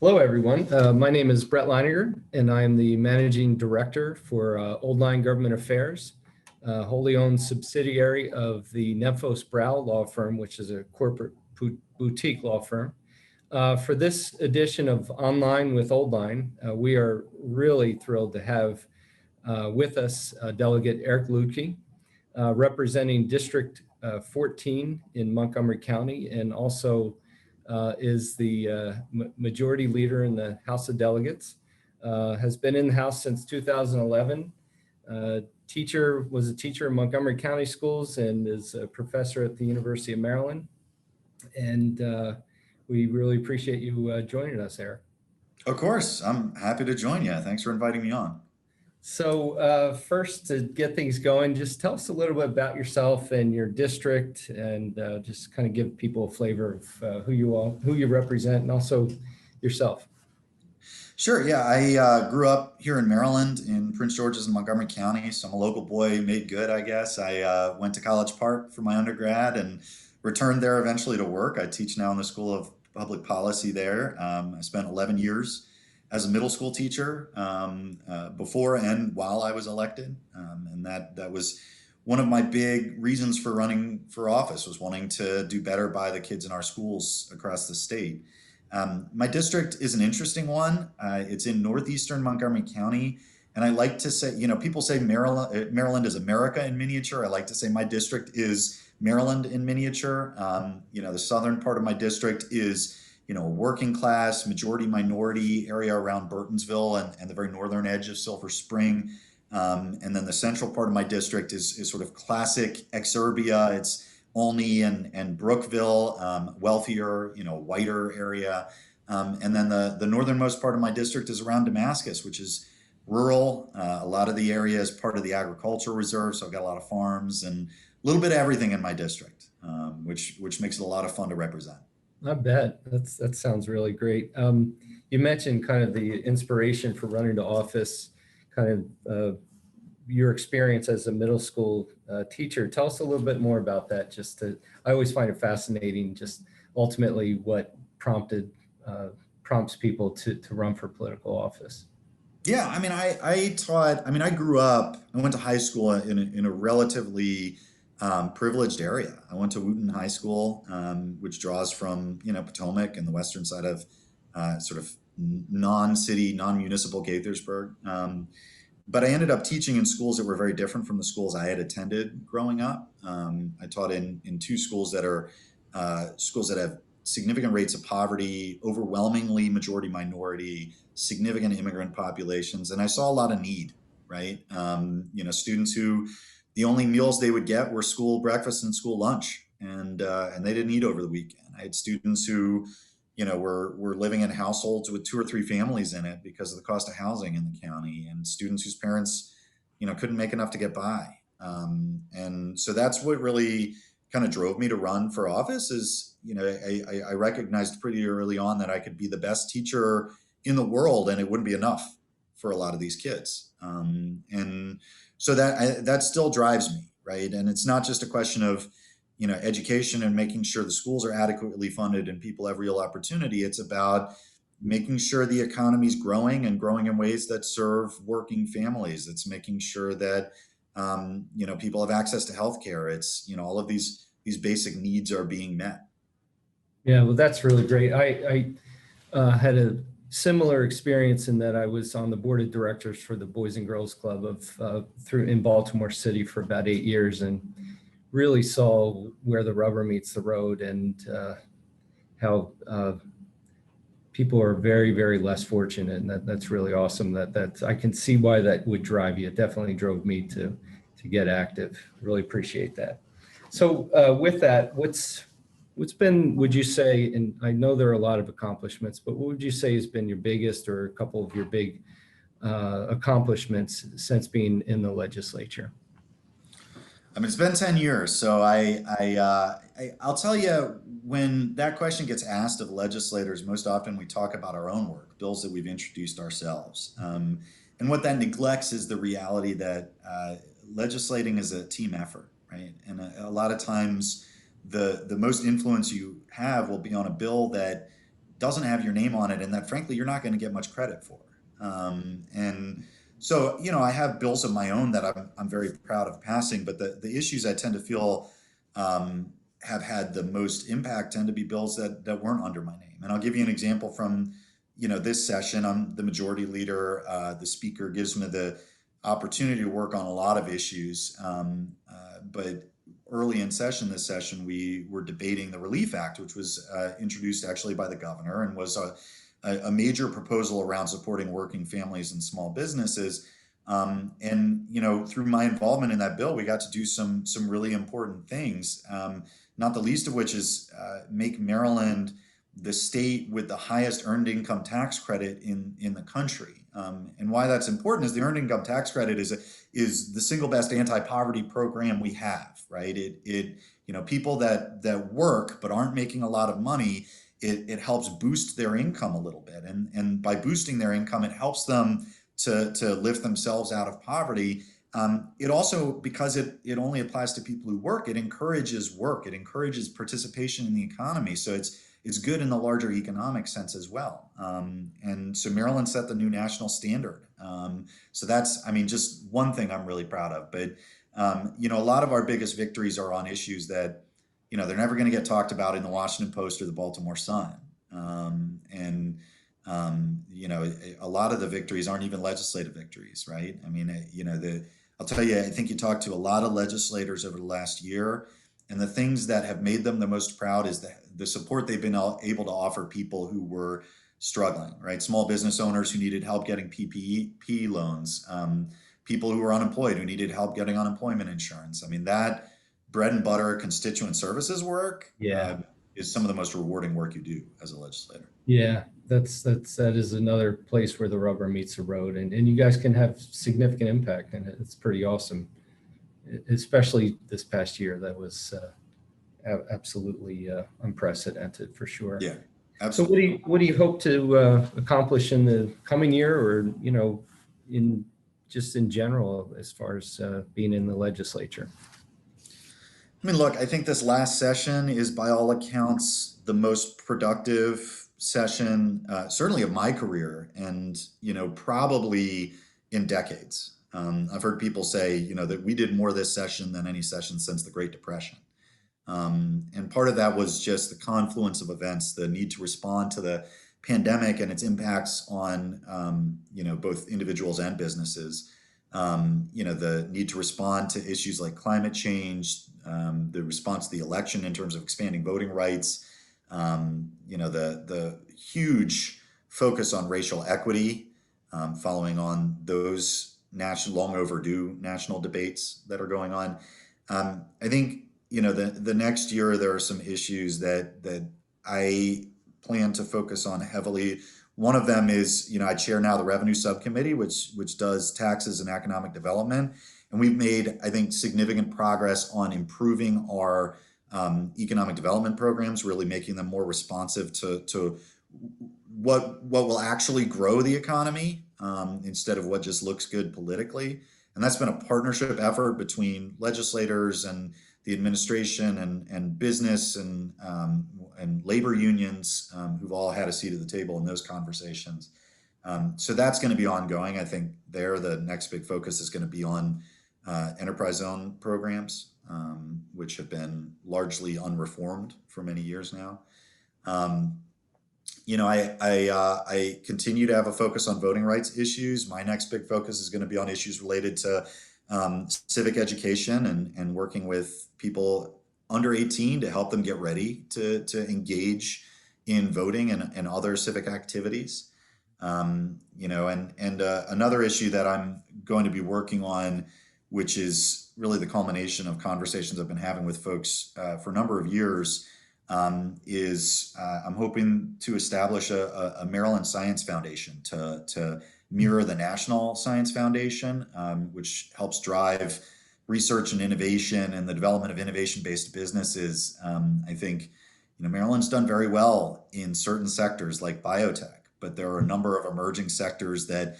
Hello, everyone. My name is Brett Leininger, and I am the Managing Director for Old Line Government Affairs, wholly owned subsidiary of the Nephos Brow Law Firm, which is a corporate boutique law firm. For this edition of Online with Old Line, we are really thrilled to have with us Delegate Eric Luedtke, representing District 14 in Montgomery County, and also is the majority leader in the House of Delegates, has been in the House since 2011. Was a teacher in Montgomery County schools and is a professor at the University of Maryland. And we really appreciate you joining us, Eric. Of course, I'm happy to join you. Thanks for inviting me on. So first, to get things going, just tell us a little bit about yourself and your district, and just kind of give people a flavor of who you represent, and also yourself. Sure, yeah, I grew up here in Maryland in Prince George's and Montgomery County, so I'm a local boy made good, I guess. I went to College Park for my undergrad and returned there eventually to work. I teach now in the School of Public Policy there. I spent 11 years as a middle school teacher before and while I was elected. And that was one of my big reasons for running for office, was wanting to do better by the kids in our schools across the state. My district is an interesting one. It's in northeastern Montgomery County. And I like to say, people say Maryland is America in miniature. I like to say my district is Maryland in miniature. The southern part of my district is a working class, majority minority area around Burtonsville and the very northern edge of Silver Spring. And then the central part of my district is sort of classic exurbia. It's Olney and Brookville, wealthier, whiter area. And then the northernmost part of my district is around Damascus, which is rural. A lot of the area is part of the agricultural reserve, so I've got a lot of farms and a little bit of everything in my district, which makes it a lot of fun to represent. I bet that sounds really great. You mentioned kind of the inspiration for running to office, kind of your experience as a middle school teacher. Tell us a little bit more about that. I always find it fascinating, just ultimately what prompts people to run for political office. Yeah, I grew up, I went to high school in a relatively privileged area. I went to Wooten High School, which draws from, Potomac and the western side of sort of non-city, non-municipal Gaithersburg. But I ended up teaching in schools that were very different from the schools I had attended growing up. I taught in two schools that are schools that have significant rates of poverty, overwhelmingly majority minority, significant immigrant populations, and I saw a lot of need, right? Students who the only meals they would get were school breakfast and school lunch, and they didn't eat over the weekend. I had students who, were living in households with 2 or 3 families in it because of the cost of housing in the county, and students whose parents, couldn't make enough to get by. And so that's what really kind of drove me to run for office. Is I recognized pretty early on that I could be the best teacher in the world, and it wouldn't be enough for a lot of these kids. And so that still drives me, right? And it's not just a question of, education and making sure the schools are adequately funded and people have real opportunity. It's about making sure the economy is growing and growing in ways that serve working families. It's making sure that, people have access to healthcare. It's, all of these basic needs are being met. Yeah, well, that's really great. I had a similar experience in that I was on the board of directors for the Boys and Girls Club in Baltimore City for about 8 years, and really saw where the rubber meets the road, and how people are very, very less fortunate, and that's really awesome. That I can see why that would drive you. It definitely drove me to get active. Really appreciate that. So with that, what's been, would you say, and I know there are a lot of accomplishments, but what would you say has been your biggest, or a couple of your big accomplishments since being in the legislature? It's been 10 years, so I'll tell you, when that question gets asked of legislators, most often we talk about our own work, bills that we've introduced ourselves. And what that neglects is the reality that legislating is a team effort, right? And a lot of times the most influence you have will be on a bill that doesn't have your name on it and that frankly you're not going to get much credit for. And so, I have bills of my own that I'm very proud of passing, but the issues I tend to feel have had the most impact tend to be bills that weren't under my name. And I'll give you an example from, this session. I'm the majority leader. The speaker gives me the opportunity to work on a lot of issues. But early in this session, we were debating the Relief Act, which was introduced actually by the governor and was a major proposal around supporting working families and small businesses. And through my involvement in that bill, we got to do some really important things. Not the least of which is make Maryland the state with the highest earned income tax credit in the country. And why that's important is the earned income tax credit is the single best anti-poverty program we have, right? It people that work but aren't making a lot of money, it helps boost their income a little bit, and by boosting their income, it helps them to lift themselves out of poverty. It also, because it only applies to people who work, it encourages work, it encourages participation in the economy. So it's good in the larger economic sense as well. And so Maryland set the new national standard. So that's, just one thing I'm really proud of. But, a lot of our biggest victories are on issues that, they're never going to get talked about in the Washington Post or the Baltimore Sun. A lot of the victories aren't even legislative victories, right? I'll tell you, I think you talked to a lot of legislators over the last year, and the things that have made them the most proud is the support they've been able to offer people who were struggling, right? Small business owners who needed help getting PPP loans, people who were unemployed who needed help getting unemployment insurance. That bread and butter constituent services work is some of the most rewarding work you do as a legislator. Yeah, that is another place where the rubber meets the road, and you guys can have significant impact, and it's pretty awesome, especially this past year. That was absolutely unprecedented for sure. Yeah, absolutely. So what do you hope to accomplish in the coming year, or in general, as far as being in the legislature? Look, I think this last session is by all accounts the most productive session, certainly of my career, and probably in decades. I've heard people say that we did more this session than any session since the Great Depression. And part of that was just the confluence of events, the need to respond to the pandemic and its impacts on both individuals and businesses. The need to respond to issues like climate change, the response to the election in terms of expanding voting rights, the huge focus on racial equity, following on those long overdue national debates that are going on. I think the next year there are some issues that I plan to focus on heavily. One of them is, I chair now the Revenue Subcommittee, which does taxes and economic development. And we've made, I think, significant progress on improving our economic development programs, really making them more responsive to what will actually grow the economy, instead of what just looks good politically. And that's been a partnership effort between legislators and the administration and business and labor unions, who've all had a seat at the table in those conversations. So that's going to be ongoing. I think the next big focus is going to be on enterprise zone programs, which have been largely unreformed for many years now. I continue to have a focus on voting rights issues. My next big focus is going to be on issues related to civic education and working with people under 18 to help them get ready to engage in voting and other civic activities. Another issue that I'm going to be working on, which is really the culmination of conversations I've been having with folks for a number of years, is I'm hoping to establish a Maryland Science Foundation to mirror the National Science Foundation, which helps drive research and innovation and the development of innovation-based businesses. I think Maryland's done very well in certain sectors like biotech, but there are a number of emerging sectors that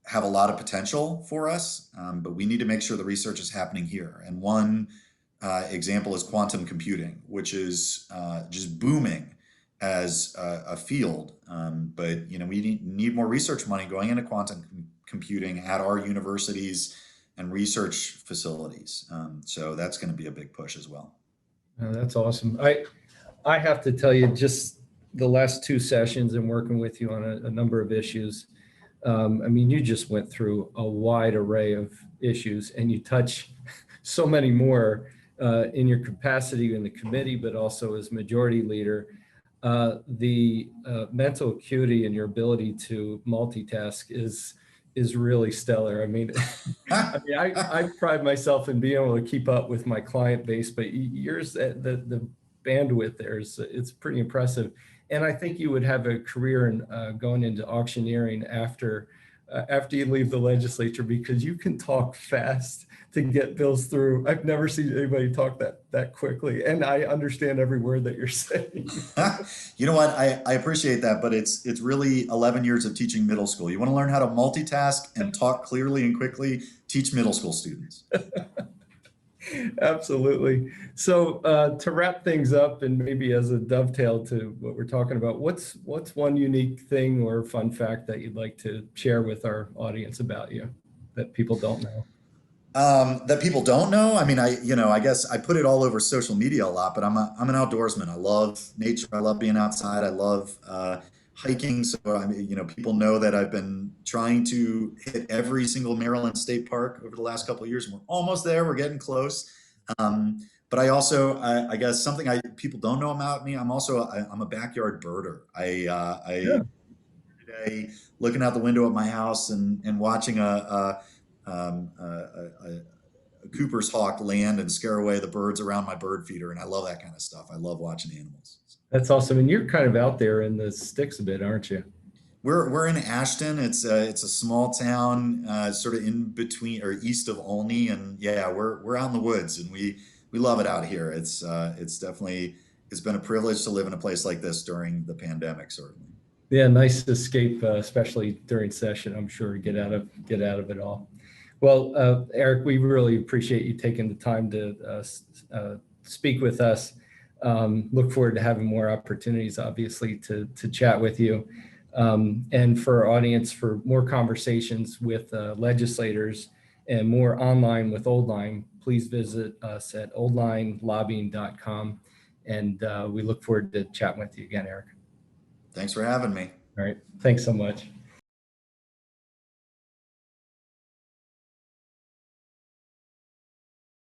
have a lot of potential for us, but we need to make sure the research is happening here. And one example is quantum computing, which is just booming as a field. But we need more research money going into quantum computing at our universities and research facilities. So that's going to be a big push as well. That's awesome. I have to tell you, just the last two sessions and working with you on a number of issues. I mean, you just went through a wide array of issues, and you touch so many more in your capacity in the committee, but also as majority leader. The mental acuity and your ability to multitask is really stellar. I mean, I pride myself in being able to keep up with my client base, but yours, the bandwidth there it's pretty impressive. And I think you would have a career in going into auctioneering after you leave the legislature, because you can talk fast to get bills through. I've never seen anybody talk that quickly, and I understand every word that you're saying. You know what? I appreciate that, but it's really 11 years of teaching middle school. You want to learn how to multitask and talk clearly and quickly, teach middle school students. Absolutely. So to wrap things up, and maybe as a dovetail to what we're talking about, what's one unique thing or fun fact that you'd like to share with our audience about you that people don't know? That people don't know. I mean, I guess I put it all over social media a lot, but I'm an outdoorsman. I love nature. I love being outside. I love hiking. So I mean, people know that I've been trying to hit every single Maryland state park over the last couple of years, and we're almost there. We're getting close. But I also, I guess something people don't know about me. I'm a backyard birder. Yeah. Today, looking out the window at my house and watching a Cooper's hawk land and scare away the birds around my bird feeder, and I love that kind of stuff. I love watching animals. That's awesome. And you're kind of out there in the sticks a bit, aren't you? We're in Ashton. It's a small town, sort of in between or east of Olney, and yeah, we're out in the woods, and we love it out here. It's been a privilege to live in a place like this during the pandemic, certainly. Yeah, nice escape, especially during session. I'm sure get out of it all. Well, Eric, we really appreciate you taking the time to speak with us. Look forward to having more opportunities, obviously, to chat with you. And for our audience, for more conversations with legislators and more online with Old Line, please visit us at oldlinelobbying.com. And we look forward to chatting with you again, Eric. Thanks for having me. All right. Thanks so much.